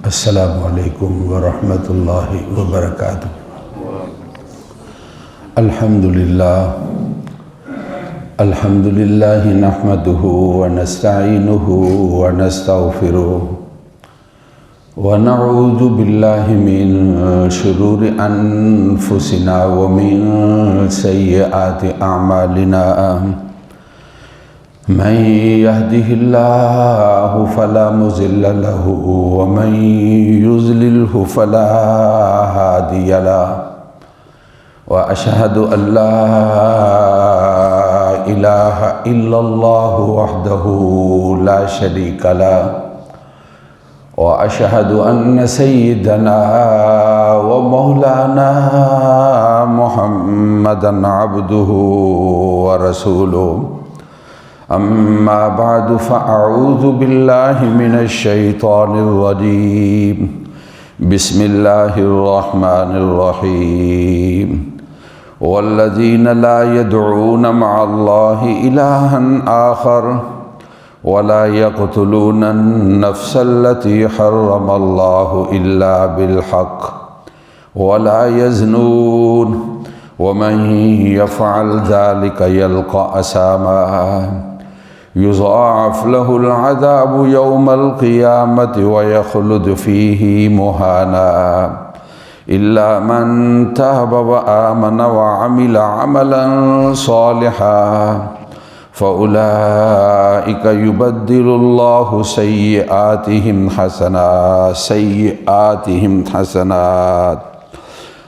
السلام علیکم ورحمۃ اللہ وبرکاتہ۔ الحمدللہ نحمدہ ونستعینہ ونستغفرہ ونعوذ باللہ من شرور انفسنا ومن سیئات اعمالنا، من يهده الله فلا مضل له ومن يضلله فلا هادي له، وأشهد أن لا إله إلا الله وحده لا شريك له، وأشهد أن سيدنا ومولانا محمدا عبده ورسوله، أما بعد فأعوذ بالله من الشيطان الرجيم، بسم الله الرحمن الرحيم، والذين لا يدعون مع الله إلها آخر ولا يقتلون النفس التي حرم الله إلا بالحق ولا يزنون ومن يفعل ذلك يلقى أثاما يضاعف له العذاب يوم القيامة ويخلد فيه مهانا إلا من تاب وآمن وعمل عملا صالحا فأولئك يبدل الله سيئاتهم حسنات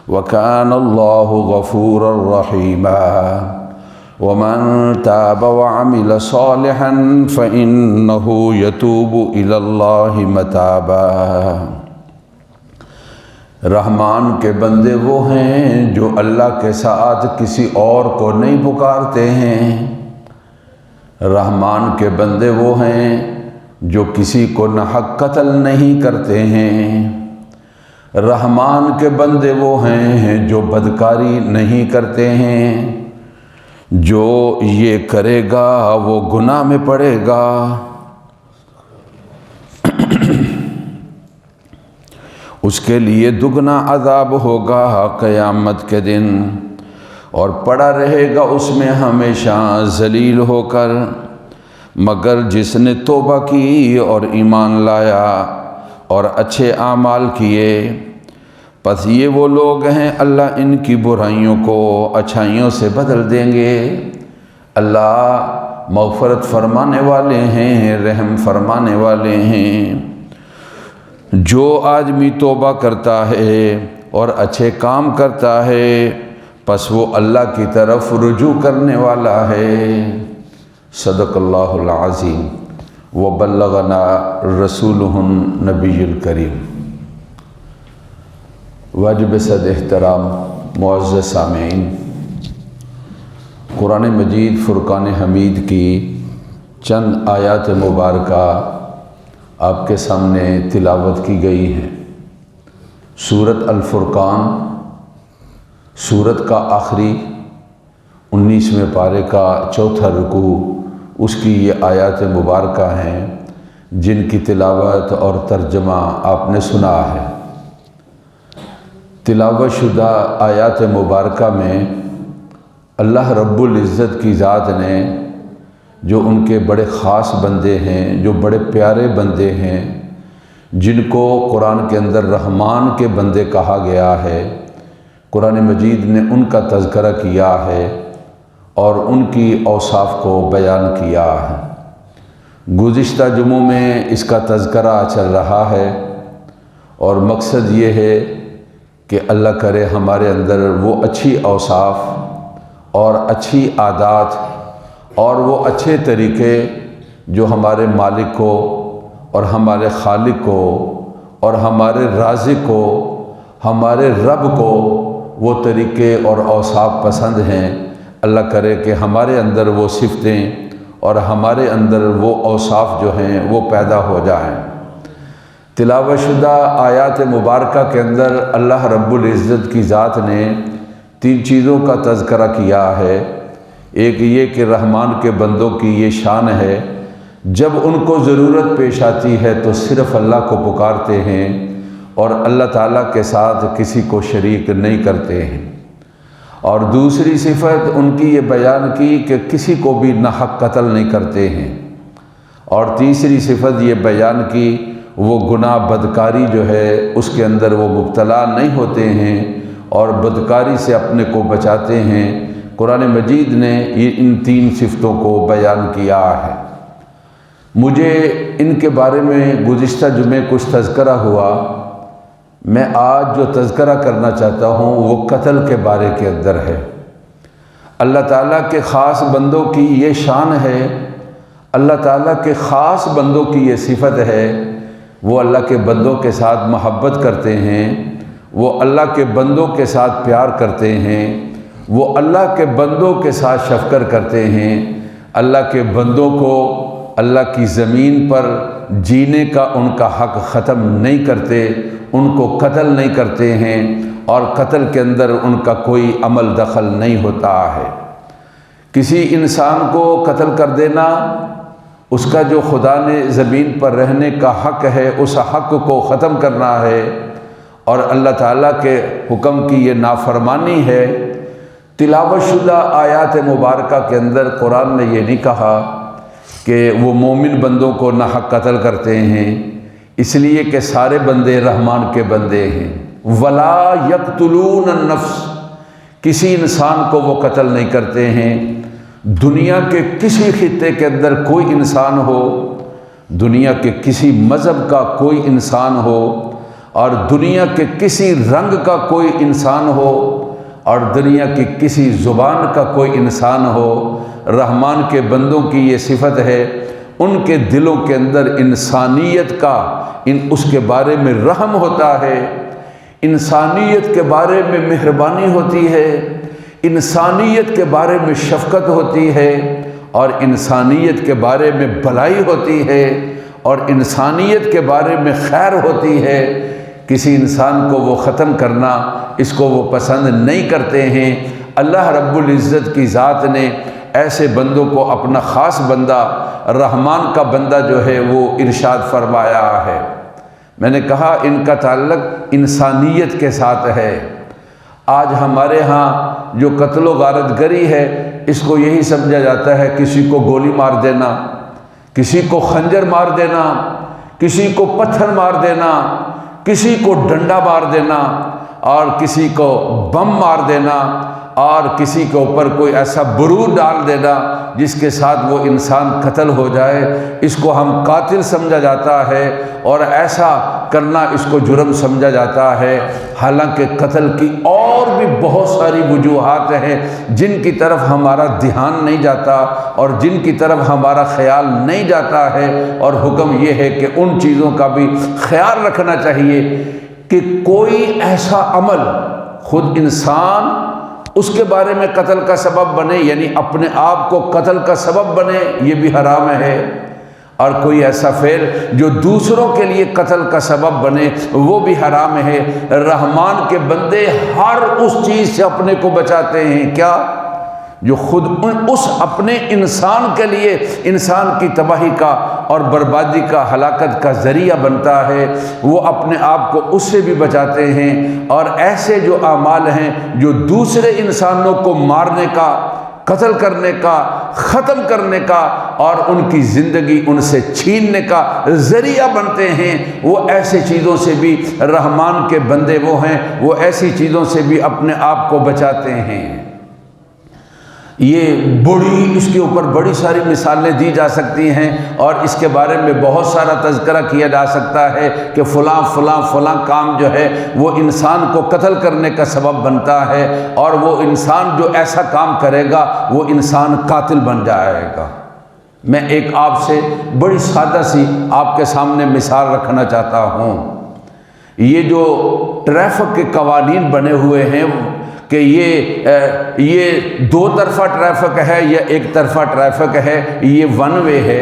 وكان الله غفورا رحيما، ومن تاب وعمل صالحا فإنه يتوب إلى الله متابا۔ رحمان کے بندے وہ ہیں جو اللہ کے ساتھ کسی اور کو نہیں پکارتے ہیں۔ رحمان کے بندے وہ ہیں جو کسی کو ناحق قتل نہیں کرتے ہیں۔ رحمان کے بندے وہ ہیں جو بدکاری نہیں کرتے ہیں۔ جو یہ کرے گا وہ گناہ میں پڑے گا، اس کے لیے دگنا عذاب ہوگا قیامت کے دن، اور پڑا رہے گا اس میں ہمیشہ ذلیل ہو کر، مگر جس نے توبہ کی اور ایمان لایا اور اچھے اعمال کیے، پس یہ وہ لوگ ہیں اللہ ان کی برائیوں کو اچھائیوں سے بدل دیں گے۔ اللہ مغفرت فرمانے والے ہیں، رحم فرمانے والے ہیں۔ جو آدمی توبہ کرتا ہے اور اچھے کام کرتا ہے پس وہ اللہ کی طرف رجوع کرنے والا ہے۔ صدق اللہ العظیم وبلغنا رسولہ النبی الکریم۔ واجب صد احترام معزز سامعین، قرآن مجید فرقان حمید کی چند آیات مبارکہ آپ کے سامنے تلاوت کی گئی ہیں۔ سورۃ الفرقان، سورت کا آخری 19ویں پارے کا چوتھا رکوع، اس کی یہ آیات مبارکہ ہیں جن کی تلاوت اور ترجمہ آپ نے سنا ہے۔ تلاوت شدہ آیات مبارکہ میں اللہ رب العزت کی ذات نے جو ان کے بڑے خاص بندے ہیں، جو بڑے پیارے بندے ہیں، جن کو قرآن کے اندر رحمان کے بندے کہا گیا ہے، قرآن مجید نے ان کا تذکرہ کیا ہے اور ان کی اوصاف کو بیان کیا ہے۔ گزشتہ جمعوں میں اس کا تذکرہ چل رہا ہے اور مقصد یہ ہے کہ اللہ کرے ہمارے اندر وہ اچھی اوصاف اور اچھی عادات اور وہ اچھے طریقے جو ہمارے مالک کو اور ہمارے خالق کو اور ہمارے رازق کو، ہمارے رب کو وہ طریقے اور اوصاف پسند ہیں، اللہ کرے کہ ہمارے اندر وہ صفتیں اور ہمارے اندر وہ اوصاف جو ہیں وہ پیدا ہو جائیں۔ تلاوت شدہ آیات مبارکہ کے اندر اللہ رب العزت کی ذات نے 3 چیزوں کا تذکرہ کیا ہے۔ ایک یہ کہ رحمان کے بندوں کی یہ شان ہے جب ان کو ضرورت پیش آتی ہے تو صرف اللہ کو پکارتے ہیں اور اللہ تعالیٰ کے ساتھ کسی کو شریک نہیں کرتے ہیں۔ اور دوسری صفت ان کی یہ بیان کی کہ کسی کو بھی ناحق قتل نہیں کرتے ہیں۔ اور تیسری صفت یہ بیان کی وہ گناہ بدکاری جو ہے اس کے اندر وہ مبتلا نہیں ہوتے ہیں اور بدکاری سے اپنے کو بچاتے ہیں۔ قرآن مجید نے ان تین صفتوں کو بیان کیا ہے۔ مجھے ان کے بارے میں گزشتہ جمعے کچھ تذکرہ ہوا، میں آج جو تذکرہ کرنا چاہتا ہوں وہ قتل کے بارے کے اندر ہے۔ اللہ تعالیٰ کے خاص بندوں کی یہ شان ہے، اللہ تعالیٰ کے خاص بندوں کی یہ صفت ہے، وہ اللہ کے بندوں کے ساتھ محبت کرتے ہیں، وہ اللہ کے بندوں کے ساتھ پیار کرتے ہیں، وہ اللہ کے بندوں کے ساتھ شفقت کرتے ہیں، اللہ کے بندوں کو اللہ کی زمین پر جینے کا ان کا حق ختم نہیں کرتے، ان کو قتل نہیں کرتے ہیں اور قتل کے اندر ان کا کوئی عمل دخل نہیں ہوتا ہے۔ کسی انسان کو قتل کر دینا، اس کا جو خدا نے زمین پر رہنے کا حق ہے اس حق کو ختم کرنا ہے، اور اللہ تعالیٰ کے حکم کی یہ نافرمانی ہے۔ تلاوت شدہ آیات مبارکہ کے اندر قرآن نے یہ نہیں کہا کہ وہ مومن بندوں کو ناحق قتل کرتے ہیں، اس لیے کہ سارے بندے رحمان کے بندے ہیں۔ ولا یقتلون النفس، کسی انسان کو وہ قتل نہیں کرتے ہیں۔ دنیا کے کسی خطے کے اندر کوئی انسان ہو، دنیا کے کسی مذہب کا کوئی انسان ہو، اور دنیا کے کسی رنگ کا کوئی انسان ہو، اور دنیا کی کسی زبان کا کوئی انسان ہو، رحمان کے بندوں کی یہ صفت ہے، ان کے دلوں کے اندر انسانیت کا اس کے بارے میں رحم ہوتا ہے، انسانیت کے بارے میں مہربانی ہوتی ہے، انسانیت کے بارے میں شفقت ہوتی ہے، اور انسانیت کے بارے میں بھلائی ہوتی ہے، اور انسانیت کے بارے میں خیر ہوتی ہے۔ کسی انسان کو وہ ختم کرنا اس کو وہ پسند نہیں کرتے ہیں۔ اللہ رب العزت کی ذات نے ایسے بندوں کو اپنا خاص بندہ، رحمان کا بندہ جو ہے وہ ارشاد فرمایا ہے۔ میں نے کہا ان کا تعلق انسانیت کے ساتھ ہے۔ آج ہمارے ہاں جو قتل و غارت گری ہے اس کو یہی سمجھا جاتا ہے کسی کو گولی مار دینا، کسی کو خنجر مار دینا، کسی کو پتھر مار دینا، کسی کو ڈنڈا مار دینا، اور کسی کو بم مار دینا، اور کسی کے اوپر کوئی ایسا برود ڈال دینا جس کے ساتھ وہ انسان قتل ہو جائے، اس کو ہم قاتل سمجھا جاتا ہے، اور ایسا کرنا اس کو جرم سمجھا جاتا ہے۔ حالانکہ قتل کی اور بھی بہت ساری وجوہات ہیں جن کی طرف ہمارا دھیان نہیں جاتا اور جن کی طرف ہمارا خیال نہیں جاتا ہے، اور حکم یہ ہے کہ ان چیزوں کا بھی خیال رکھنا چاہیے کہ کوئی ایسا عمل خود انسان اس کے بارے میں قتل کا سبب بنے، یعنی اپنے آپ کو قتل کا سبب بنے، یہ بھی حرام ہے، اور کوئی ایسا فعل جو دوسروں کے لیے قتل کا سبب بنے وہ بھی حرام ہے۔ رحمان کے بندے ہر اس چیز سے اپنے کو بچاتے ہیں، کیا؟ جو خود اس اپنے انسان کے لیے انسان کی تباہی کا اور بربادی کا، ہلاکت کا ذریعہ بنتا ہے، وہ اپنے آپ کو اس سے بھی بچاتے ہیں۔ اور ایسے جو اعمال ہیں جو دوسرے انسانوں کو مارنے کا، قتل کرنے کا، ختم کرنے کا اور ان کی زندگی ان سے چھیننے کا ذریعہ بنتے ہیں، وہ ایسے چیزوں سے بھی رحمان کے بندے وہ ہیں، وہ ایسی چیزوں سے بھی اپنے آپ کو بچاتے ہیں۔ یہ اس کے اوپر بڑی ساری مثالیں دی جا سکتی ہیں، اور اس کے بارے میں بہت سارا تذکرہ کیا جا سکتا ہے کہ فلاں فلاں فلاں کام جو ہے وہ انسان کو قتل کرنے کا سبب بنتا ہے، اور وہ انسان جو ایسا کام کرے گا وہ انسان قاتل بن جائے گا۔ میں ایک آپ سے بڑی سادہ سی آپ کے سامنے مثال رکھنا چاہتا ہوں۔ یہ جو ٹریفک کے قوانین بنے ہوئے ہیں کہ یہ دو طرفہ ٹریفک ہے یا ایک طرفہ ٹریفک ہے، یہ ون وے ہے۔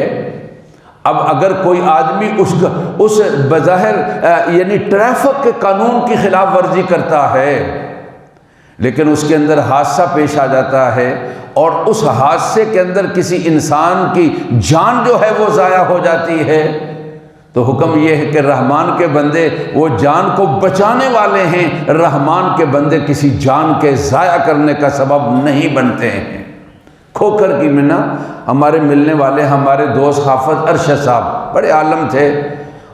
اب اگر کوئی آدمی اس بظاہر یعنی ٹریفک کے قانون کی خلاف ورزی کرتا ہے، لیکن اس کے اندر حادثہ پیش آ جاتا ہے، اور اس حادثے کے اندر کسی انسان کی جان جو ہے وہ ضائع ہو جاتی ہے، تو حکم یہ ہے کہ رحمان کے بندے وہ جان کو بچانے والے ہیں، رحمان کے بندے کسی جان کے ضائع کرنے کا سبب نہیں بنتے ہیں۔ کھوکھر کی میں نا ہمارے ملنے والے ہمارے دوست حافظ ارشد صاحب بڑے عالم تھے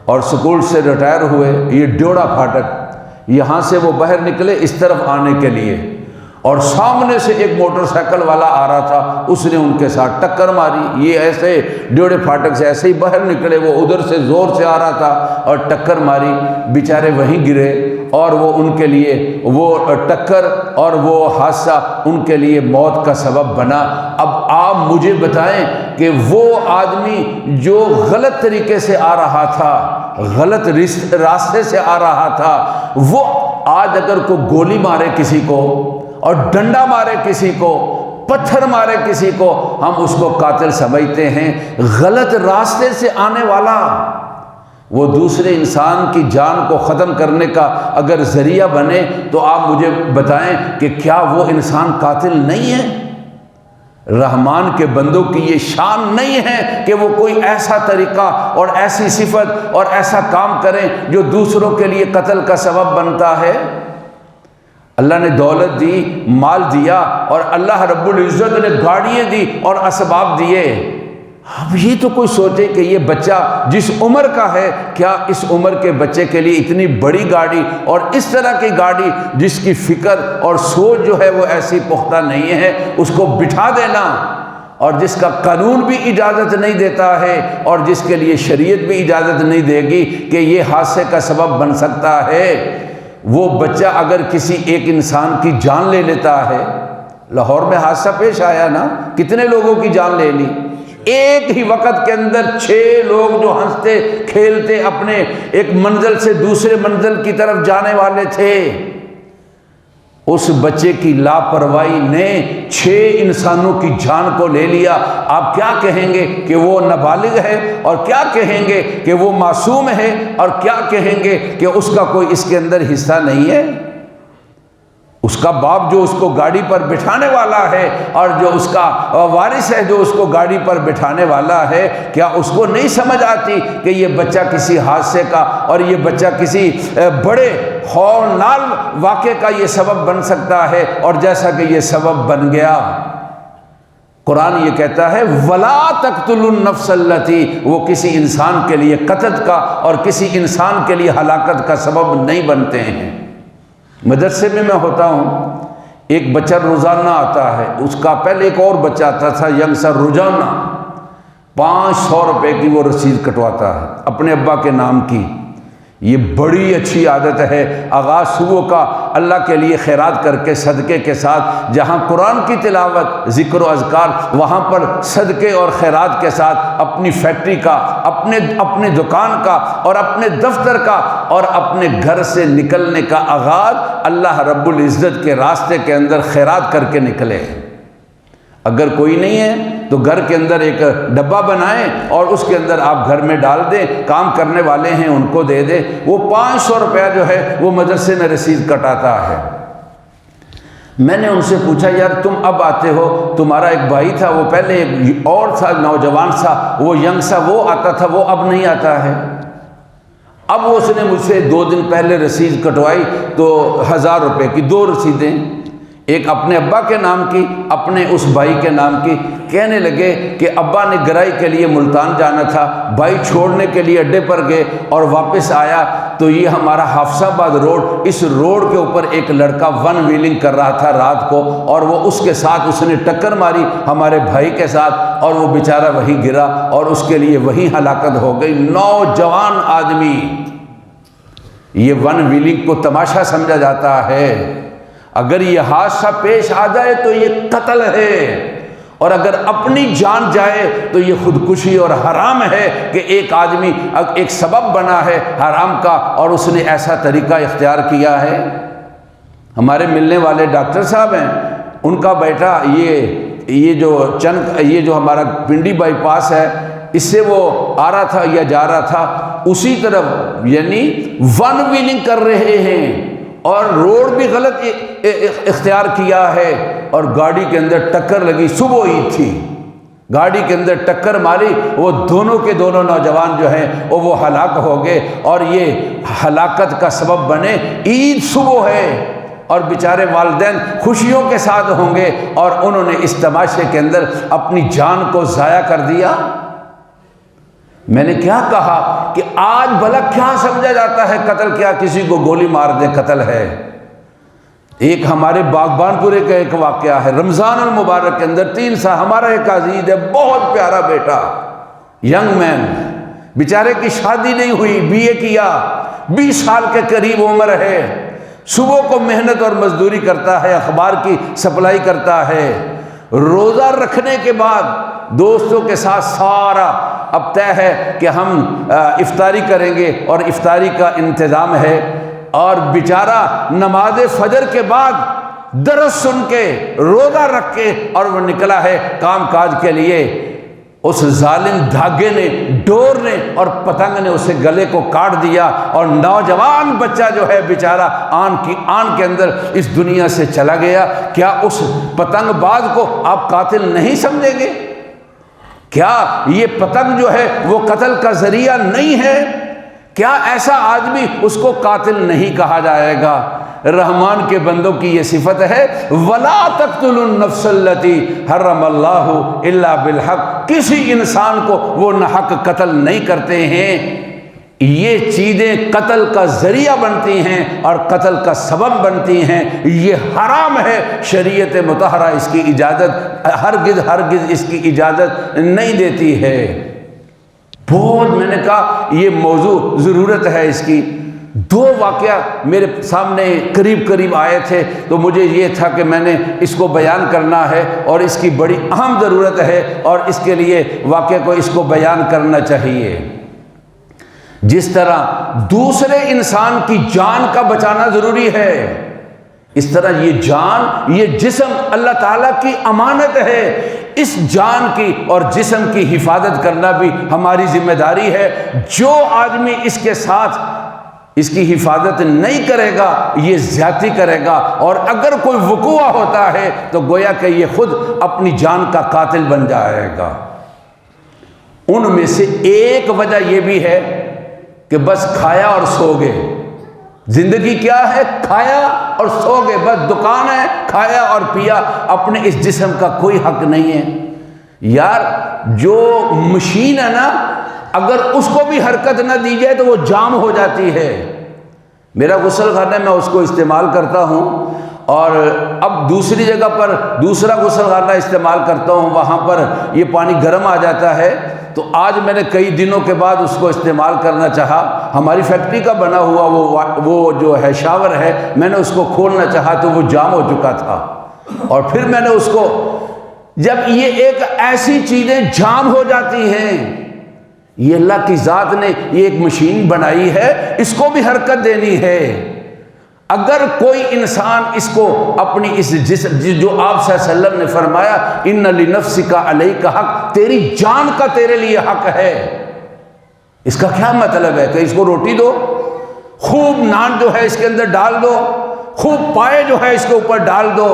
اور سکول سے ریٹائر ہوئے۔ یہ ڈیوڑا پھاٹک، یہاں سے وہ باہر نکلے اس طرف آنے کے لیے، اور سامنے سے ایک موٹر سائیکل والا آ رہا تھا، اس نے ان کے ساتھ ٹکر ماری۔ یہ ایسے ڈیوڑے پھاٹک سے ایسے ہی باہر نکلے، وہ ادھر سے زور سے آ رہا تھا اور ٹکر ماری، بیچارے وہیں گرے، اور وہ ان کے لیے وہ ٹکر اور وہ حادثہ ان کے لیے موت کا سبب بنا۔ اب آپ مجھے بتائیں کہ وہ آدمی جو غلط طریقے سے آ رہا تھا، غلط راستے سے آ رہا تھا، وہ آج اگر کوئی گولی مارے کسی کو اور ڈنڈا مارے کسی کو، پتھر مارے کسی کو، ہم اس کو قاتل سمجھتے ہیں۔ غلط راستے سے آنے والا وہ دوسرے انسان کی جان کو ختم کرنے کا اگر ذریعہ بنے تو آپ مجھے بتائیں کہ کیا وہ انسان قاتل نہیں ہے؟ رحمان کے بندوں کی یہ شان نہیں ہے کہ وہ کوئی ایسا طریقہ اور ایسی صفت اور ایسا کام کریں جو دوسروں کے لیے قتل کا سبب بنتا ہے۔ اللہ نے دولت دی، مال دیا، اور اللہ رب العزت نے گاڑیاں دی اور اسباب دیے۔ اب یہ تو کوئی سوچے کہ یہ بچہ جس عمر کا ہے، کیا اس عمر کے بچے کے لیے اتنی بڑی گاڑی اور اس طرح کی گاڑی جس کی فکر اور سوچ جو ہے وہ ایسی پختہ نہیں ہے، اس کو بٹھا دینا، اور جس کا قانون بھی اجازت نہیں دیتا ہے اور جس کے لیے شریعت بھی اجازت نہیں دے گی کہ یہ حادثے کا سبب بن سکتا ہے، وہ بچہ اگر کسی ایک انسان کی جان لے لیتا ہے۔ لاہور میں حادثہ پیش آیا نا، کتنے لوگوں کی جان لے لی؟ ایک ہی وقت کے اندر 6 لوگ جو ہنستے کھیلتے اپنے ایک منزل سے دوسرے منزل کی طرف جانے والے تھے، اس بچے کی لاپرواہی نے 6 انسانوں کی جان کو لے لیا۔ آپ کیا کہیں گے کہ وہ نابالغ ہے، اور کیا کہیں گے کہ وہ معصوم ہے، اور کیا کہیں گے کہ اس کا کوئی اس کے اندر حصہ نہیں ہے؟ اس کا باپ جو اس کو گاڑی پر بٹھانے والا ہے اور جو اس کا وارث ہے جو اس کو گاڑی پر بٹھانے والا ہے، کیا اس کو نہیں سمجھ آتی کہ یہ بچہ کسی حادثے کا اور یہ بچہ کسی بڑے ہولناک واقعے کا یہ سبب بن سکتا ہے؟ اور جیسا کہ یہ سبب بن گیا، قرآن یہ کہتا ہے وَلَا تَقْتُلُوا النَّفْسَ الَّتِي، وہ کسی انسان کے لیے قتل کا اور کسی انسان کے لیے ہلاکت کا سبب نہیں بنتے ہیں۔ مدرسے میں ہوتا ہوں، ایک بچہ روزانہ آتا ہے، اس کا پہلے ایک اور بچہ آتا تھا ینگ سر، روزانہ 500 روپے کی وہ رسید کٹواتا ہے اپنے ابا کے نام کی۔ یہ بڑی اچھی عادت ہے، آغاز صبح کا اللہ کے لیے خیرات کر کے صدقے کے ساتھ، جہاں قرآن کی تلاوت، ذکر و اذکار، وہاں پر صدقے اور خیرات کے ساتھ اپنی فیکٹری کا، اپنے دکان کا اور اپنے دفتر کا اور اپنے گھر سے نکلنے کا آغاز اللہ رب العزت کے راستے کے اندر خیرات کر کے نکلے۔ اگر کوئی نہیں ہے تو گھر کے اندر ایک ڈبہ بنائیں اور اس کے اندر آپ گھر میں ڈال دیں، کام کرنے والے ہیں ان کو دے دیں۔ وہ 500 روپیہ جو ہے وہ مدرسے میں رسید کٹاتا ہے۔ میں نے ان سے پوچھا یار تم اب آتے ہو، تمہارا ایک بھائی تھا وہ پہلے ایک اور تھا، نوجوان سا، وہ ینگ سا، وہ آتا تھا، وہ اب نہیں آتا ہے۔ اب اس نے مجھ سے 2 دن پہلے رسید کٹوائی تو 1000 روپے کی 2 رسیدیں، ایک اپنے ابا کے نام کی، اپنے اس بھائی کے نام کی۔ کہنے لگے کہ ابا نے گرائی کے لیے ملتان جانا تھا، بھائی چھوڑنے کے لیے اڈے پر گئے اور واپس آیا تو یہ ہمارا حافظ آباد روڈ، اس روڈ کے اوپر ایک لڑکا 1 ویلنگ کر رہا تھا رات کو، اور وہ اس کے ساتھ اس نے ٹکر ماری ہمارے بھائی کے ساتھ، اور وہ بیچارہ وہیں گرا اور اس کے لیے وہیں ہلاکت ہو گئی۔ نوجوان آدمی، یہ 1 ویلنگ کو تماشا سمجھا جاتا ہے۔ اگر یہ حادثہ پیش آ جائے تو یہ قتل ہے، اور اگر اپنی جان جائے تو یہ خودکشی اور حرام ہے کہ ایک آدمی ایک سبب بنا ہے حرام کا اور اس نے ایسا طریقہ اختیار کیا ہے۔ ہمارے ملنے والے ڈاکٹر صاحب ہیں، ان کا بیٹا یہ جو ہمارا پنڈی بائی پاس ہے، اس سے وہ آ رہا تھا یا جا رہا تھا، اسی طرف یعنی 1 ویلنگ کر رہے ہیں اور روڈ بھی غلط اختیار کیا ہے، اور گاڑی کے اندر ٹکر لگی، صبح عید تھی، گاڑی کے اندر ٹکر ماری، وہ دونوں کے دونوں نوجوان جو ہیں وہ ہلاک ہو گئے، اور یہ ہلاکت کا سبب بنے۔ عید صبح ہے اور بیچارے والدین خوشیوں کے ساتھ ہوں گے، اور انہوں نے اس تماشے کے اندر اپنی جان کو ضائع کر دیا۔ میں نے کیا کہا کہ آج بھلا کیا سمجھا جاتا ہے قتل؟ کیا کسی کو گولی مار دے قتل ہے؟ ایک ہمارے باغبان پورے کا ایک واقعہ ہے، رمضان المبارک کے اندر 3 سال، ہمارا ایک عزیز ہے، بہت پیارا بیٹا، ینگ مین، بیچارے کی شادی نہیں ہوئی، بی اے کیا، 20 سال کے قریب عمر ہے، صبح کو محنت اور مزدوری کرتا ہے، اخبار کی سپلائی کرتا ہے، روزہ رکھنے کے بعد دوستوں کے ساتھ سارا اب طے ہے کہ ہم افطاری کریں گے اور افطاری کا انتظام ہے، اور بیچارہ نماز فجر کے بعد درس سن کے روزہ رکھ کے اور وہ نکلا ہے کام کاج کے لیے، اس ظالم دھاگے نے، ڈور نے اور پتنگ نے اسے گلے کو کاٹ دیا، اور نوجوان بچہ جو ہے بیچارہ آن کے اندر اس دنیا سے چلا گیا۔ کیا اس پتنگ باز کو آپ قاتل نہیں سمجھیں گے؟ کیا یہ پتنگ جو ہے وہ قتل کا ذریعہ نہیں ہے؟ کیا ایسا آدمی اس کو قاتل نہیں کہا جائے گا؟ رحمان کے بندوں کی یہ صفت ہے، وَلَا تَقْتُلُوا النَّفْسَ الَّتِي حَرَّمَ اللَّهُ إِلَّا بِالْحَقِّ، کسی انسان کو وہ ناحق قتل نہیں کرتے ہیں۔ یہ چیزیں قتل کا ذریعہ بنتی ہیں اور قتل کا سبب بنتی ہیں، یہ حرام ہے۔ شریعت مطہرہ اس کی اجازت ہرگز اس کی اجازت نہیں دیتی ہے۔ بہت میں نے کہا یہ موضوع ضرورت ہے اس کی۔ 2 واقعہ میرے سامنے قریب آئے تھے، تو مجھے یہ تھا کہ میں نے اس کو بیان کرنا ہے، اور اس کی بڑی اہم ضرورت ہے، اور اس کے لیے واقعہ کو اس کو بیان کرنا چاہیے۔ جس طرح دوسرے انسان کی جان کا بچانا ضروری ہے، اس طرح یہ جان، یہ جسم اللہ تعالیٰ کی امانت ہے، اس جان کی اور جسم کی حفاظت کرنا بھی ہماری ذمہ داری ہے۔ جو آدمی اس کے ساتھ اس کی حفاظت نہیں کرے گا یہ زیادتی کرے گا، اور اگر کوئی وقوع ہوتا ہے تو گویا کہ یہ خود اپنی جان کا قاتل بن جائے گا۔ ان میں سے ایک وجہ یہ بھی ہے کہ بس کھایا اور سو گئے۔ زندگی کیا ہے؟ کھایا اور سو گئے، بس دکان ہے، کھایا اور پیا، اپنے اس جسم کا کوئی حق نہیں ہے۔ یار جو مشین ہے نا، اگر اس کو بھی حرکت نہ دی جائے تو وہ جام ہو جاتی ہے۔ میرا غسل خانہ میں اس کو استعمال کرتا ہوں، اور اب دوسری جگہ پر دوسرا غسل خانہ استعمال کرتا ہوں، وہاں پر یہ پانی گرم آ جاتا ہے، تو آج میں نے کئی دنوں کے بعد اس کو استعمال کرنا چاہا۔ ہماری فیکٹری کا بنا ہوا وہ جو ہے شاور ہے، میں نے اس کو کھولنا چاہا تو وہ جام ہو چکا تھا، اور پھر میں نے اس کو، جب یہ ایک ایسی چیزیں جام ہو جاتی ہیں، یہ اللہ کی ذات نے یہ ایک مشین بنائی ہے، اس کو بھی حرکت دینی ہے۔ اگر کوئی انسان اس کو اپنی اس جسم، جو آپ صلی اللہ علیہ وسلم نے فرمایا ان لنفسک علیک حق، تیری جان کا تیرے لیے حق ہے، اس کا کیا مطلب ہے کہ اس کو روٹی دو، خوب نان جو ہے اس کے اندر ڈال دو، خوب پائے جو ہے اس کے اوپر ڈال دو؟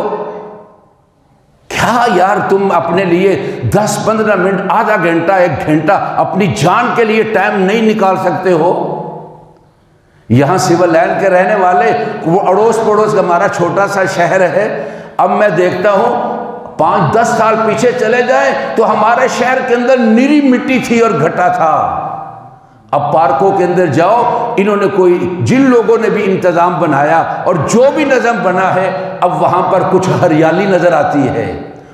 کیا یار تم اپنے لیے 10-15 منٹ، آدھا گھنٹہ، 1 گھنٹہ اپنی جان کے لیے ٹائم نہیں نکال سکتے ہو؟ یہاں سول لائن کے رہنے والے، وہ اڑوس پڑوس کا ہمارا چھوٹا سا شہر ہے، اب میں دیکھتا ہوں 5-10 سال پیچھے چلے جائیں تو ہمارے شہر کے اندر نری مٹی تھی اور گھٹا تھا۔ اب پارکوں کے اندر جاؤ، انہوں نے کوئی، جن لوگوں نے بھی انتظام بنایا اور جو بھی نظم بنا ہے، اب وہاں پر کچھ ہریالی نظر آتی ہے،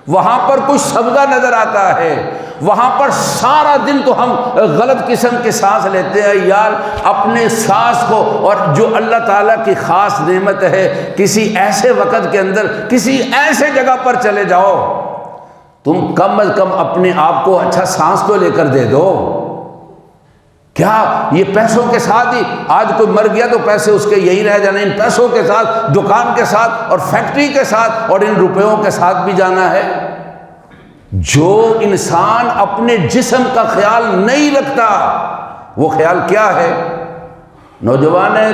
وہاں پر کچھ سبزہ نظر آتا ہے، وہاں پر سارا دن تو ہم غلط قسم کے سانس لیتے ہیں۔ یار اپنے سانس کو، اور جو اللہ تعالیٰ کی خاص نعمت ہے، کسی ایسے وقت کے اندر کسی ایسے جگہ پر چلے جاؤ، تم کم از کم اپنے آپ کو اچھا سانس تو لے کر دے دو۔ کیا یہ پیسوں کے ساتھ ہی، آج کوئی مر گیا تو پیسے اس کے یہی رہ جانے، ان پیسوں کے ساتھ، دکان کے ساتھ اور فیکٹری کے ساتھ اور ان روپیوں کے ساتھ بھی جانا ہے؟ جو انسان اپنے جسم کا خیال نہیں رکھتا، وہ خیال کیا ہے؟ نوجوان ہے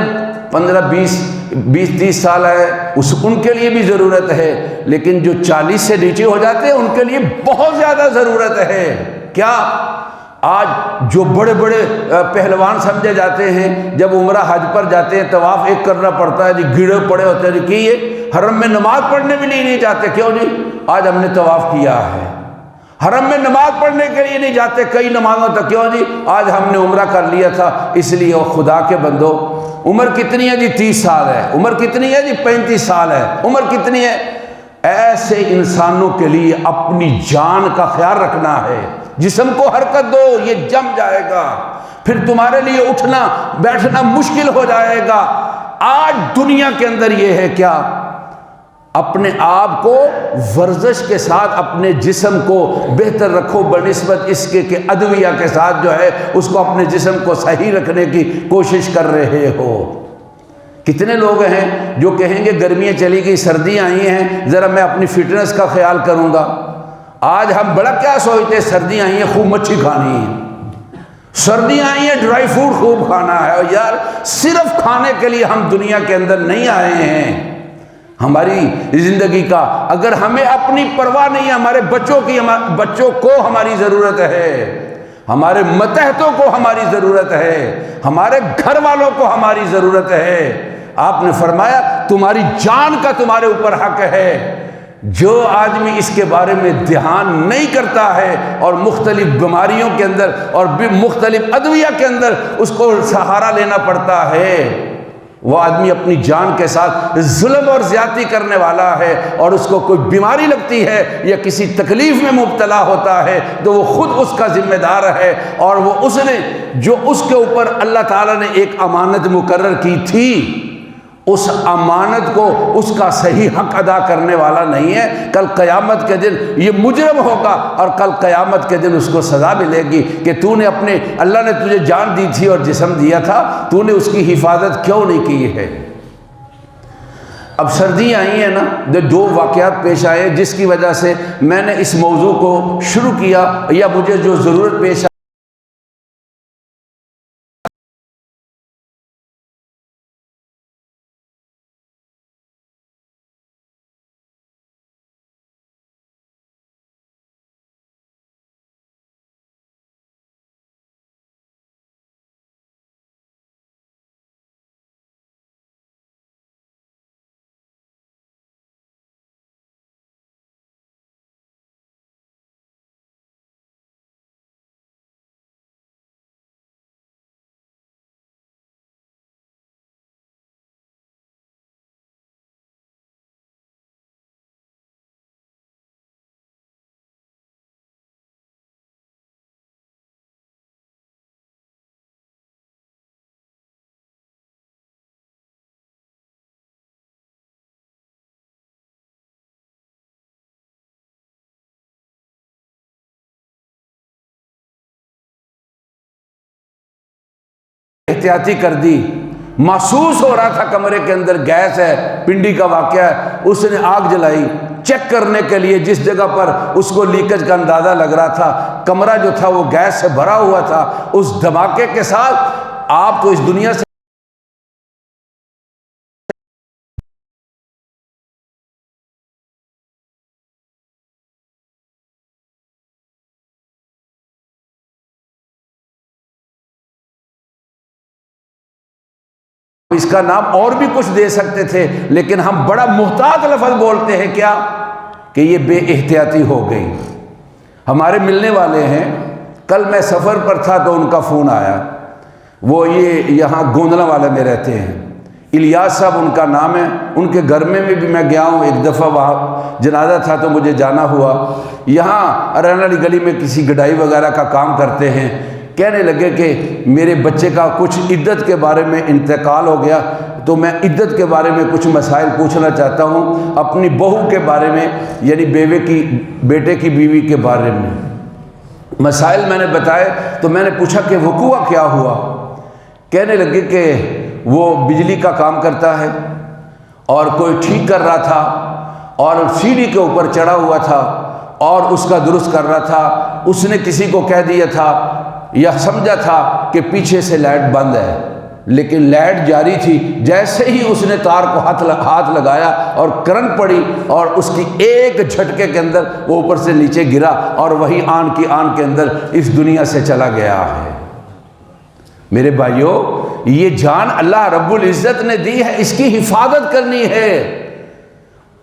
15-20 20-30 سال ہے ان کے لیے بھی ضرورت ہے، لیکن جو 40 سے نیچے ہو جاتے ہیں ان کے لیے بہت زیادہ ضرورت ہے۔ کیا آج جو بڑے بڑے پہلوان سمجھے جاتے ہیں، جب عمرہ حج پر جاتے ہیں طواف ایک کرنا پڑتا ہے جی، گھڑے پڑے ہوتے ہیں کہ یہ حرم میں نماز پڑھنے بھی نہیں جاتے، کیوں جی؟ آج ہم نے طواف کیا ہے۔ حرم میں نماز پڑھنے کے لیے نہیں جاتے کئی نمازوں تک، کیوں جی؟ آج ہم نے عمرہ کر لیا تھا اس لیے۔ اور خدا کے بندو، عمر کتنی ہے جی؟ 30 سال ہے۔ عمر کتنی ہے جی؟ 35 سال ہے۔ عمر کتنی ہے؟ ایسے انسانوں کے لیے اپنی جان کا خیال رکھنا ہے۔ جسم کو حرکت دو، یہ جم جائے گا، پھر تمہارے لیے اٹھنا بیٹھنا مشکل ہو جائے گا۔ آج دنیا کے اندر یہ ہے کیا؟ اپنے آپ کو ورزش کے ساتھ اپنے جسم کو بہتر رکھو بنسبت اس کے کہ ادویہ کے ساتھ جو ہے اس کو اپنے جسم کو صحیح رکھنے کی کوشش کر رہے ہو۔ کتنے لوگ ہیں جو کہیں گے گرمیاں چلی گئی، سردیاں آئی ہیں، ذرا میں اپنی فٹنس کا خیال کروں گا۔ آج ہم بڑا کیا سوچتے ہیں، سردیاں آئی ہیں خوب مچھی کھانی ہے، سردیاں آئی ہیں ڈرائی فروٹ خوب کھانا ہے۔ اور یار صرف کھانے کے لیے ہم دنیا کے اندر نہیں آئے ہیں۔ ہماری زندگی کا اگر ہمیں اپنی پرواہ نہیں ہے، ہمارے بچوں کو ہماری ضرورت ہے، ہمارے ماتحتوں کو ہماری ضرورت ہے، ہمارے گھر والوں کو ہماری ضرورت ہے۔ آپ نے فرمایا تمہاری جان کا تمہارے اوپر حق ہے۔ جو آدمی اس کے بارے میں دھیان نہیں کرتا ہے اور مختلف بیماریوں کے اندر اور مختلف ادویہ کے اندر اس کو سہارا لینا پڑتا ہے، وہ آدمی اپنی جان کے ساتھ ظلم اور زیادتی کرنے والا ہے۔ اور اس کو کوئی بیماری لگتی ہے یا کسی تکلیف میں مبتلا ہوتا ہے تو وہ خود اس کا ذمہ دار ہے، اور وہ اس نے جو اس کے اوپر اللہ تعالیٰ نے ایک امانت مقرر کی تھی، اس امانت کو اس کا صحیح حق ادا کرنے والا نہیں ہے۔ کل قیامت کے دن یہ مجرم ہوگا، اور کل قیامت کے دن اس کو سزا ملے گی کہ تو نے اللہ نے تجھے جان دی تھی اور جسم دیا تھا، تو نے اس کی حفاظت کیوں نہیں کی ہے۔ اب سردی آئی ہیں نا، دو واقعات پیش آئے جس کی وجہ سے میں نے اس موضوع کو شروع کیا، یا مجھے جو ضرورت پیش احتیاطی کر دی، محسوس ہو رہا تھا کمرے کے اندر گیس ہے، پنڈی کا واقعہ ہے، اس نے آگ جلائی چیک کرنے کے لیے، جس جگہ پر اس کو لیکیج کا اندازہ لگ رہا تھا کمرہ جو تھا وہ گیس سے بھرا ہوا تھا۔ اس دھماکے کے ساتھ آپ تو اس دنیا سے اس کا نام اور بھی کچھ دے سکتے تھے، لیکن ہم بڑا محتاط لفظ بولتے ہیں کیا کہ یہ بے احتیاطی ہو گئی۔ ہمارے ملنے والے ہیں، کل میں سفر پر تھا تو ان کا فون آیا، وہ یہ یہاں گوندلا والے میں رہتے ہیں، الیاس صاحب ان کا نام ہے۔ ان کے گھر میں بھی میں گیا ہوں، ایک دفعہ وہاں جنازہ تھا تو مجھے جانا ہوا۔ یہاں ارین والی گلی میں کسی گڈائی وغیرہ کا کام کرتے ہیں۔ کہنے لگے کہ میرے بچے کا کچھ عدت کے بارے میں انتقال ہو گیا، تو میں عدت کے بارے میں کچھ مسائل پوچھنا چاہتا ہوں، اپنی بہو کے بارے میں، یعنی بیٹے کی بیوی کے بارے میں مسائل میں نے بتائے۔ تو میں نے پوچھا کہ وقوع کیا ہوا؟ کہنے لگے کہ وہ بجلی کا کام کرتا ہے اور کوئی ٹھیک کر رہا تھا اور سیڑھی کے اوپر چڑھا ہوا تھا اور اس کا درست کر رہا تھا۔ اس نے کسی کو کہہ دیا تھا یا سمجھا تھا کہ پیچھے سے لائٹ بند ہے، لیکن لائٹ جاری تھی، جیسے ہی اس نے تار کو ہاتھ لگایا اور کرنٹ پڑی اور اس کی ایک جھٹکے کے اندر وہ اوپر سے نیچے گرا اور وہی آن کی آن کے اندر اس دنیا سے چلا گیا ہے۔ میرے بھائیوں، یہ جان اللہ رب العزت نے دی ہے، اس کی حفاظت کرنی ہے۔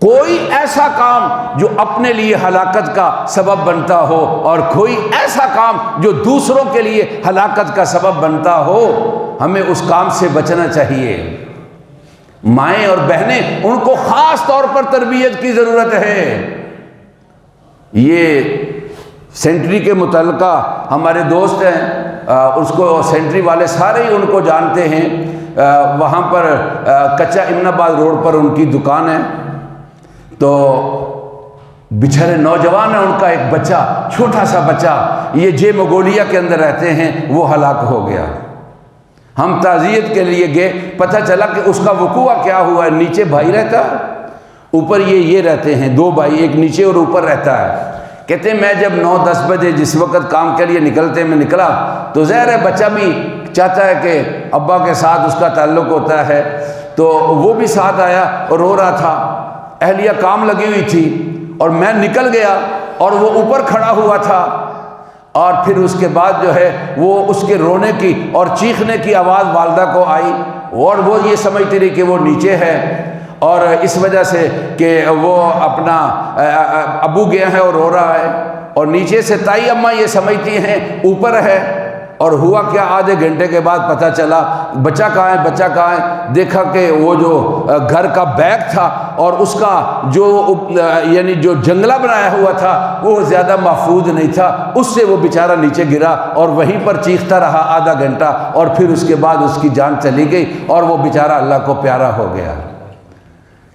کوئی ایسا کام جو اپنے لیے ہلاکت کا سبب بنتا ہو اور کوئی ایسا کام جو دوسروں کے لیے ہلاکت کا سبب بنتا ہو، ہمیں اس کام سے بچنا چاہیے۔ مائیں اور بہنیں، ان کو خاص طور پر تربیت کی ضرورت ہے۔ یہ سینٹری کے متعلقہ ہمارے دوست ہیں، اس کو سینٹری والے سارے ہی ان کو جانتے ہیں۔ وہاں پر کچا امن آباد روڈ پر ان کی دکان ہے، تو بچھڑے نوجوان ہیں، ان کا ایک بچہ، چھوٹا سا بچہ، یہ جے مغولیہ کے اندر رہتے ہیں، وہ ہلاک ہو گیا۔ ہم تعزیت کے لیے گئے، پتہ چلا کہ اس کا وقوع کیا ہوا ہے۔ نیچے بھائی رہتا ہے، اوپر یہ رہتے ہیں، دو بھائی، ایک نیچے اور اوپر رہتا ہے۔ کہتے ہیں میں جب 9-10 بجے جس وقت کام کے لیے نکلتے میں نکلا تو ظاہر ہے بچہ بھی چاہتا ہے کہ ابا کے ساتھ اس کا تعلق ہوتا ہے، تو وہ بھی ساتھ آیا اور رو رہا تھا۔ اہلیہ کام لگی ہوئی تھی اور میں نکل گیا اور وہ اوپر کھڑا ہوا تھا، اور پھر اس کے بعد جو ہے وہ اس کے رونے کی اور چیخنے کی آواز والدہ کو آئی، اور وہ یہ سمجھتی رہی کہ وہ نیچے ہے، اور اس وجہ سے کہ وہ اپنا ابو گیا ہے اور رو رہا ہے، اور نیچے سے تائی اماں یہ سمجھتی ہیں اوپر ہے۔ اور ہوا کیا، آدھے گھنٹے کے بعد پتہ چلا بچہ کہاں ہے، بچہ کہاں ہے۔ دیکھا کہ وہ جو گھر کا بیگ تھا اور اس کا جو جنگلہ بنایا ہوا تھا وہ زیادہ محفوظ نہیں تھا، اس سے وہ بیچارہ نیچے گرا اور وہیں پر چیختا رہا آدھا گھنٹہ، اور پھر اس کے بعد اس کی جان چلی گئی اور وہ بیچارہ اللہ کو پیارا ہو گیا۔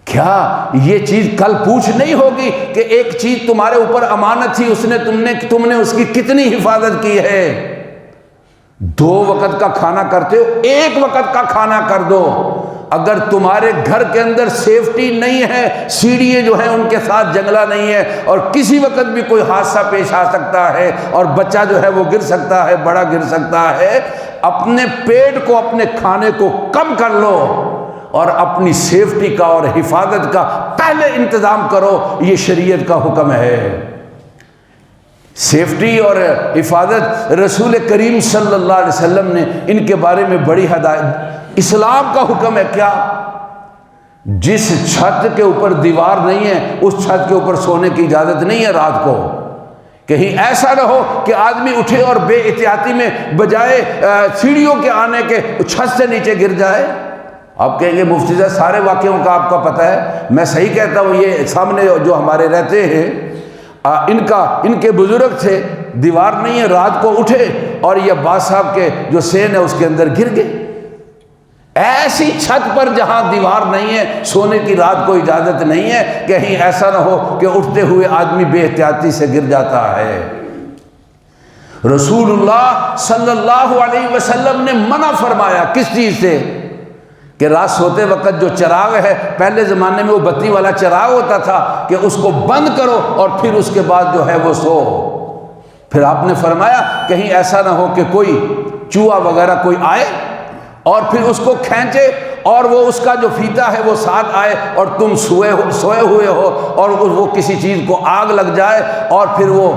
کیا یہ چیز کل پوچھ نہیں ہوگی کہ ایک چیز تمہارے اوپر امانت تھی، تم نے اس کی کتنی حفاظت کی ہے؟ 2 وقت کا کھانا کرتے ہو، 1 وقت کا کھانا کر دو۔ اگر تمہارے گھر کے اندر سیفٹی نہیں ہے، سیڑھیاں جو ہیں ان کے ساتھ جنگلہ نہیں ہے، اور کسی وقت بھی کوئی حادثہ پیش آ سکتا ہے اور بچہ جو ہے وہ گر سکتا ہے، بڑا گر سکتا ہے، اپنے پیٹ کو، اپنے کھانے کو کم کر لو اور اپنی سیفٹی کا اور حفاظت کا پہلے انتظام کرو۔ یہ شریعت کا حکم ہے۔ سیفٹی اور حفاظت رسول کریم صلی اللہ علیہ وسلم نے ان کے بارے میں بڑی ہدایت، اسلام کا حکم ہے کیا؟ جس چھت کے اوپر دیوار نہیں ہے اس چھت کے اوپر سونے کی اجازت نہیں ہے رات کو۔ کہیں ایسا نہ ہو کہ آدمی اٹھے اور بے احتیاطی میں بجائے سیڑھیوں کے آنے کے چھت سے نیچے گر جائے۔ آپ کہیں گے مفتی صاحب سارے واقعوں کا آپ کا پتہ ہے، میں صحیح کہتا ہوں، یہ سامنے جو ہمارے رہتے ہیں ان کے بزرگ تھے، دیوار نہیں ہے، رات کو اٹھے اور یہ عباس صاحب کے جو سین ہے اس کے اندر گر گئے۔ ایسی چھت پر جہاں دیوار نہیں ہے، سونے کی رات کو اجازت نہیں ہے، کہیں ایسا نہ ہو کہ اٹھتے ہوئے آدمی بے احتیاطی سے گر جاتا ہے۔ رسول اللہ صلی اللہ علیہ وسلم نے منع فرمایا کس چیز سے؟ کہ رات سوتے وقت جو چراغ ہے، پہلے زمانے میں وہ بتی والا چراغ ہوتا تھا، کہ اس کو بند کرو اور پھر اس کے بعد جو ہے وہ سو۔ پھر آپ نے فرمایا کہیں ایسا نہ ہو کہ کوئی چوہا وغیرہ کوئی آئے اور پھر اس کو کھینچے اور وہ اس کا جو فیتا ہے وہ ساتھ آئے اور تم سوئے ہوئے ہو اور وہ کسی چیز کو آگ لگ جائے اور پھر وہ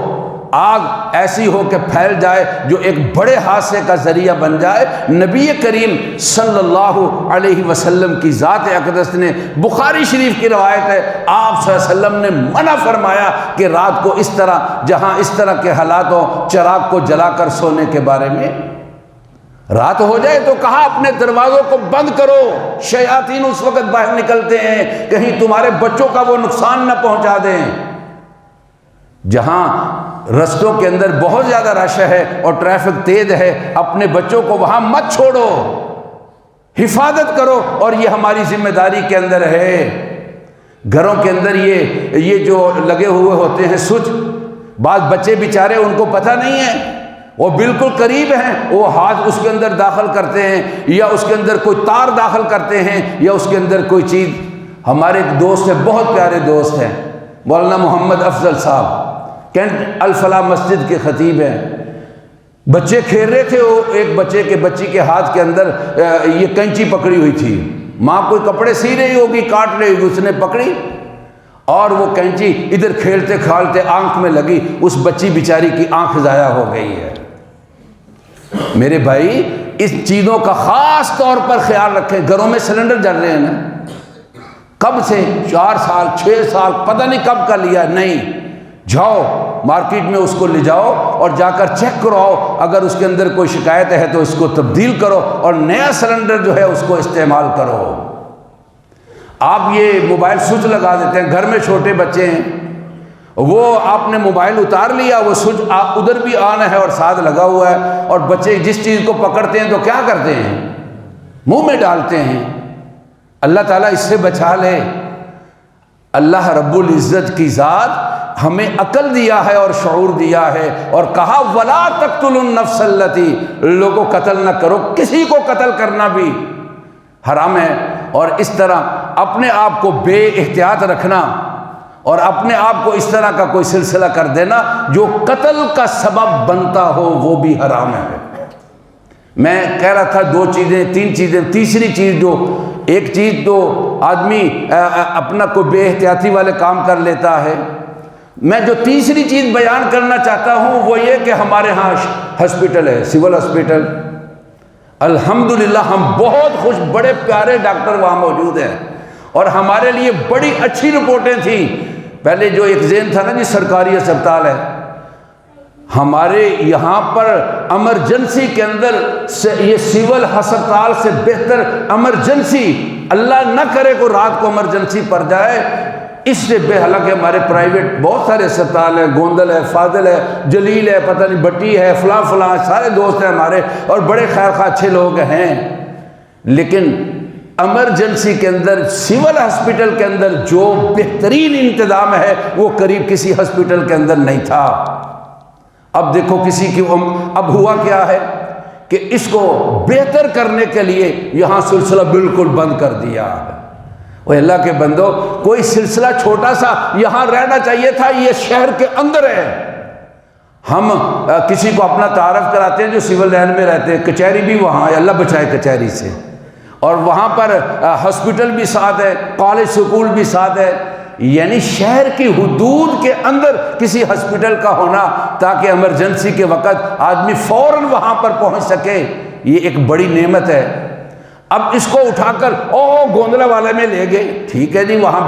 آگ ایسی ہو کہ پھیل جائے جو ایک بڑے حادثے کا ذریعہ بن جائے۔ نبی کریم صلی اللہ علیہ وسلم کی ذات اقدس نے، بخاری شریف کی روایت ہے، آپ صلی اللہ علیہ وسلم نے منع فرمایا کہ رات کو اس طرح، جہاں اس طرح کے حالات ہو، چراغ کو جلا کر سونے کے بارے میں۔ رات ہو جائے تو کہا اپنے دروازوں کو بند کرو، شیاطین اس وقت باہر نکلتے ہیں، کہیں تمہارے بچوں کا وہ نقصان نہ پہنچا دیں۔ جہاں رستوں کے اندر بہت زیادہ رش ہے اور ٹریفک تیز ہے، اپنے بچوں کو وہاں مت چھوڑو، حفاظت کرو، اور یہ ہماری ذمہ داری کے اندر ہے۔ گھروں کے اندر یہ جو لگے ہوئے ہوتے ہیں سوئچ، بعض بچے بیچارے ان کو پتہ نہیں ہے، وہ بالکل قریب ہیں، وہ ہاتھ اس کے اندر داخل کرتے ہیں یا اس کے اندر کوئی تار داخل کرتے ہیں یا اس کے اندر کوئی چیز۔ ہمارے ایک دوست ہیں، بہت پیارے دوست ہیں، مولانا محمد افضل صاحب، کینٹ الفلاح مسجد کے خطیب ہیں۔ بچے کھیل رہے تھے، وہ ایک بچی کے ہاتھ کے اندر یہ کینچی پکڑی ہوئی تھی، ماں کوئی کپڑے سی رہی ہوگی، کاٹ رہی ہوگی، اس نے پکڑی اور وہ کینچی ادھر کھیلتے کھالتے آنکھ میں لگی، اس بچی بیچاری کی آنکھ ضائع ہو گئی ہے۔ میرے بھائی اس چیزوں کا خاص طور پر خیال رکھیں۔ گھروں میں سلنڈر جل رہے ہیں نا، کب سے 4 سال 6 سال پتہ نہیں کب کا لیا، نہیں، جاؤ مارکیٹ میں اس کو لے جاؤ اور جا کر چیک کراؤ، اگر اس کے اندر کوئی شکایت ہے تو اس کو تبدیل کرو اور نیا سلنڈر جو ہے اس کو استعمال کرو۔ آپ یہ موبائل سوئچ لگا دیتے ہیں، گھر میں چھوٹے بچے ہیں، وہ آپ نے موبائل اتار لیا، وہ سوئچ ادھر بھی آن ہے اور ساتھ لگا ہوا ہے، اور بچے جس چیز کو پکڑتے ہیں تو کیا کرتے ہیں؟ منہ میں ڈالتے ہیں۔ اللہ تعالیٰ اس سے بچا لے۔ اللہ رب العزت کی ذات ہمیں عقل دیا ہے اور شعور دیا ہے، اور کہا وَلَا تَقْتُلُوا النَّفْسَ الَّتِي، لوگوں قتل نہ کرو، کسی کو قتل کرنا بھی حرام ہے۔ اور اس طرح اپنے آپ کو بے احتیاط رکھنا اور اپنے آپ کو اس طرح کا کوئی سلسلہ کر دینا جو قتل کا سبب بنتا ہو، وہ بھی حرام ہے۔ میں کہہ رہا تھا 2 چیزیں 3 چیزیں، تیسری چیز جو ایک چیز تو آدمی اپنا کوئی بے احتیاطی والے کام کر لیتا ہے، میں جو تیسری چیز بیان کرنا چاہتا ہوں وہ یہ کہ ہمارے ہاں ہسپیٹل ہے، سول ہسپیٹل، الحمدللہ ہم بہت خوش، بڑے پیارے ڈاکٹر وہاں موجود ہیں، اور ہمارے لیے بڑی اچھی رپورٹیں تھیں۔ پہلے جو ایک ذہن تھا نا جی سرکاری اسپتال ہے، ہمارے یہاں پر ایمرجنسی کے اندر یہ سول ہسپتال سے بہتر ایمرجنسی، اللہ نہ کرے کو رات کو ایمرجنسی پڑ جائے، اس سے بے، حالانکہ ہمارے پرائیویٹ بہت سارے اسپتال ہیں، گوندل ہے، فاضل ہے، جلیل ہے، پتہ نہیں بٹی ہے، فلاں فلاں، سارے دوست ہیں ہمارے اور بڑے خیر خواہ اچھے لوگ ہیں، لیکن ایمرجنسی کے اندر سول ہسپیٹل کے اندر جو بہترین انتظام ہے وہ قریب کسی ہسپیٹل کے اندر نہیں تھا۔ اب دیکھو کسی کی اب ہوا کیا ہے کہ اس کو بہتر کرنے کے لیے یہاں سلسلہ بالکل بند کر دیا ہے۔ وہ اللہ کے بندو، کوئی سلسلہ چھوٹا سا یہاں رہنا چاہیے تھا، یہ شہر کے اندر ہے۔ ہم کسی کو اپنا تعارف کراتے ہیں جو سول لائن میں رہتے ہیں، کچہری بھی وہاں ہے، اللہ بچائے کچہری سے، اور وہاں پر ہاسپٹل بھی ساتھ ہے، کالج سکول بھی ساتھ ہے، یعنی شہر کی حدود کے اندر کسی ہاسپٹل کا ہونا تاکہ ایمرجنسی کے وقت آدمی فوراً وہاں پر پہنچ سکے، یہ ایک بڑی نعمت ہے۔ اب اس کو اٹھا کر گوندلا والے میں لے گئے، ٹھیک ہے جی، وہاں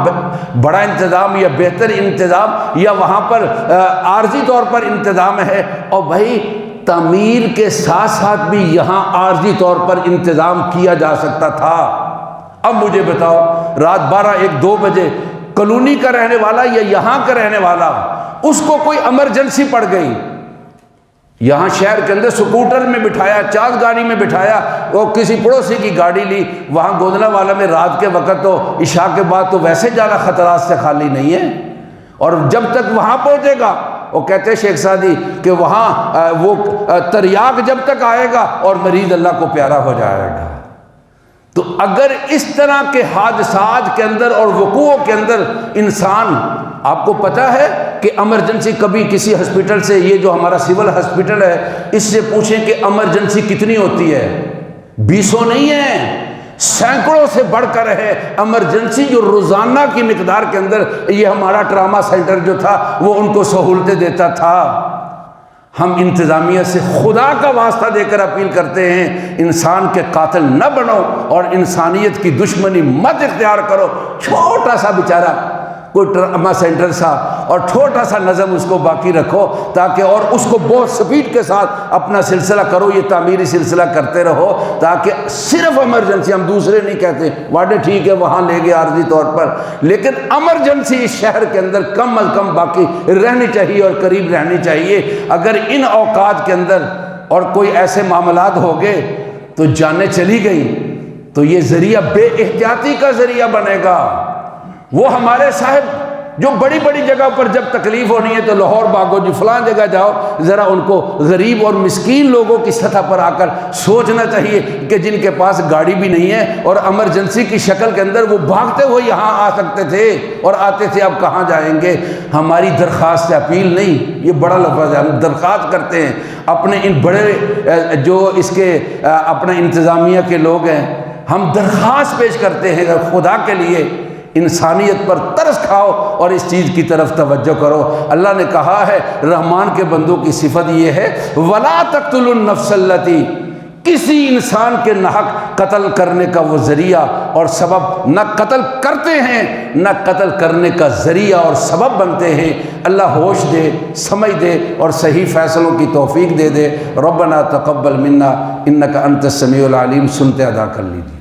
بڑا انتظام یا بہتر انتظام یا وہاں پر عارضی طور پر انتظام ہے، اور بھائی تعمیر کے ساتھ ساتھ بھی یہاں عارضی طور پر انتظام کیا جا سکتا تھا۔ اب مجھے بتاؤ، رات 12-1-2 بجے کالونی کا رہنے والا یا یہاں کا رہنے والا، اس کو کوئی ایمرجنسی پڑ گئی، یہاں شہر کے اندر سکوٹر میں بٹھایا، چاند گاڑی میں بٹھایا، وہ کسی پڑوسی کی گاڑی لی، وہاں گوندلا والا میں رات کے وقت تو عشاء کے بعد تو ویسے جانا خطرات سے خالی نہیں ہے، اور جب تک وہاں پہنچے گا، وہ کہتے ہیں شیخ سعدی کہ وہاں وہ تریاق جب تک آئے گا اور مریض اللہ کو پیارا ہو جائے گا۔ تو اگر اس طرح کے حادثات کے اندر اور وقوعوں کے اندر انسان، آپ کو پتہ ہے کہ ایمرجنسی کبھی کسی ہسپیٹل سے، یہ جو ہمارا سول ہسپیٹل ہے، اس سے پوچھیں کہ ایمرجنسی کتنی ہوتی ہے، 200 نہیں ہے، سینکڑوں سے بڑھ کر ہے ایمرجنسی جو روزانہ کی مقدار کے اندر یہ ہمارا ٹراما سینٹر جو تھا وہ ان کو سہولتیں دیتا تھا۔ ہم انتظامیہ سے خدا کا واسطہ دے کر اپیل کرتے ہیں، انسان کے قاتل نہ بنو اور انسانیت کی دشمنی مت اختیار کرو۔ چھوٹا سا بیچارہ کوئی ٹراما سینٹر سا اور چھوٹا سا نظم اس کو باقی رکھو تاکہ، اور اس کو بہت سپیڈ کے ساتھ اپنا سلسلہ کرو، یہ تعمیری سلسلہ کرتے رہو تاکہ صرف ایمرجنسی، ہم دوسرے نہیں کہتے، واڈے ٹھیک ہے وہاں لے گئے عارضی طور پر، لیکن ایمرجنسی اس شہر کے اندر کم از کم باقی رہنی چاہیے اور قریب رہنی چاہیے۔ اگر ان اوقات کے اندر اور کوئی ایسے معاملات ہو گئے تو جانیں چلی گئی تو یہ ذریعہ بے احتیاطی کا ذریعہ بنے گا۔ وہ ہمارے صاحب جو بڑی بڑی جگہ پر جب تکلیف ہونی ہے تو لاہور بھاگو جی، فلاں جگہ جاؤ، ذرا ان کو غریب اور مسکین لوگوں کی سطح پر آ کر سوچنا چاہیے کہ جن کے پاس گاڑی بھی نہیں ہے اور ایمرجنسی کی شکل کے اندر وہ بھاگتے ہوئے یہاں آ سکتے تھے اور آتے تھے، اب کہاں جائیں گے؟ ہماری درخواست اپیل نہیں، یہ بڑا لفظ ہے، ہم درخواست کرتے ہیں اپنے ان بڑے جو اس کے اپنے انتظامیہ کے لوگ ہیں، ہم درخواست پیش کرتے ہیں کہ خدا کے لیے انسانیت پر ترس کھاؤ اور اس چیز کی طرف توجہ کرو۔ اللہ نے کہا ہے رحمان کے بندوں کی صفت یہ ہے وَلَا تَقْتُلُوا النَّفْسَ الَّتِي، کسی انسان کے ناحق قتل کرنے کا وہ ذریعہ اور سبب نہ قتل کرتے ہیں نہ قتل کرنے کا ذریعہ اور سبب بنتے ہیں۔ اللہ ہوش دے، سمجھ دے اور صحیح فیصلوں کی توفیق دے دے۔ ربنا تقبل منا انک انت السمیع العلیم، سنتے ادا کر لیجیے۔